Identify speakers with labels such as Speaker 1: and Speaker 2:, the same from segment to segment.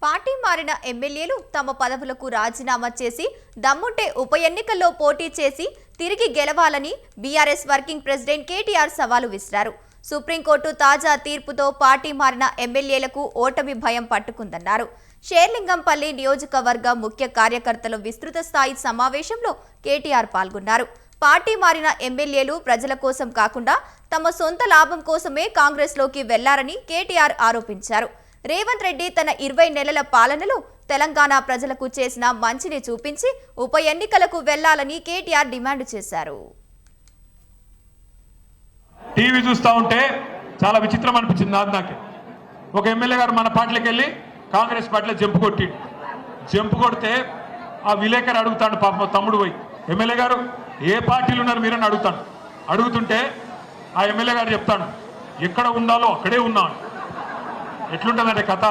Speaker 1: Party మారిన ఎమ్మెల్యేలు తమ పదవులకు రాజీనామా చేసి దమ్ముంటే ఉప ఎన్నికల్లో పోటీ చేసి తిరిగి గెలవాలని బీఆర్ఎస్ వర్కింగ్ ప్రెసిడెంట్ కేటీఆర్ సవాలు విసిరారు. సుప్రీంకోర్టు తాజా తీర్పుతో పార్టీ మారిన ఎమ్మెల్యేలకు ఓటమి భయం పట్టుకుందన్నారు. షేర్లింగంపల్లి నియోజకవర్గ ముఖ్య కార్యకర్తల విస్తృత స్థాయి సమావేశంలో కేటీఆర్ పాల్గొన్నారు. పార్టీ మారిన ఎమ్మెల్యేలు ప్రజల కోసం కాకుండా తమ సొంత లాభం కోసమే కాంగ్రెస్లోకి వెళ్లారని కేటీఆర్ ఆరోపించారు. రేవంత్ రెడ్డి తన 20 నెలల పాలనలో తెలంగాణ ప్రజలకు చేసిన మంచిని చూపించి ఉప ఎన్నికలకు వెళ్లాలని కేటీఆర్ డిమాండ్ చేశారు.
Speaker 2: టీవీ చూస్తూ ఉంటే చాలా విచిత్రం అనిపించింది నాకు. ఒక ఎమ్మెల్యే గారు మన పార్టీలోకి వెళ్ళి కాంగ్రెస్ పార్టీలో జంపు కొడితే ఆ విలేకరు అడుగుతాడు, పాప తమ్ముడు పోయి, ఎమ్మెల్యే గారు ఏ పార్టీలు ఉన్నారు మీరని అడుగుతుంటే ఆ ఎమ్మెల్యే గారు చెప్తాడు, ఎక్కడ ఉండాలో అక్కడే ఉన్నాను. ఎట్లుంటుందంటే కథ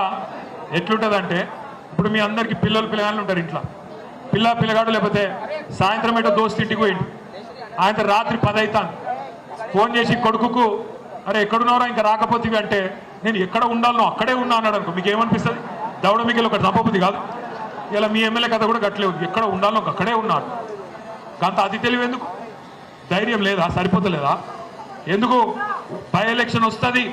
Speaker 2: ఎట్లుంటుందంటే, ఇప్పుడు మీ అందరికీ పిల్లగాళ్ళు ఉంటారు ఇంట్లో, పిల్లగాడు లేకపోతే సాయంత్రం ఏటో దోస్తు ఇంటికి పోయింది, ఆయన రాత్రి 10 అవుతాను, ఫోన్ చేసి కొడుకుకు అరే ఎక్కడున్నారో ఇంకా రాకపోతే అంటే నేను ఎక్కడ ఉండాలనో అక్కడే ఉన్నా అన్నాడు అనుకో, మీకు ఏమనిపిస్తుంది? దౌడ మీకు ఒకటి తప్పబుద్ధి కాదు. ఇలా మీ ఎమ్మెల్యే కథ కూడా గట్లేదు, ఎక్కడ ఉండాలనో అక్కడే ఉన్నాడు. అంత అతి తెలివి ఎందుకు? ధైర్యం లేదా? సరిపోతలేదా? ఎందుకు? బై ఎలక్షన్ వస్తుంది,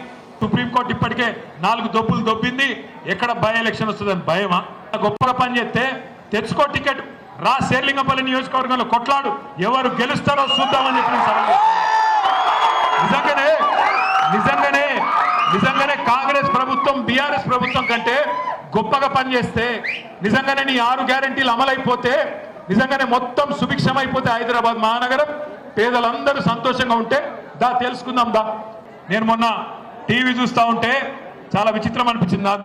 Speaker 2: సుప్రీంకోర్టు ఇప్పటికే 4 దొబ్బులు దొబ్బింది, ఎక్కడ బై ఎలక్షన్ వస్తుందని భయమా? గొప్పగా పని చేస్తే తెచ్చుకో టికెట్, రా షేర్లింగంపల్లి నియోజకవర్గంలో కొట్లాడు, ఎవరు గెలుస్తారో చూద్దామని చెప్పి నిజంగానే కాంగ్రెస్ ప్రభుత్వం బీఆర్ఎస్ ప్రభుత్వం కంటే గొప్పగా పనిచేస్తే, నిజంగానే నీ 6 గ్యారెంటీలు అమలైపోతే, నిజంగానే మొత్తం సుభిక్షమైపోతే హైదరాబాద్ మహానగరం, పేదలందరూ సంతోషంగా ఉంటే దా తెలుసుకుందాం దా. నేను మొన్న టీవీ చూస్తూ ఉంటే చాలా విచిత్రం అనిపించింది నాకు.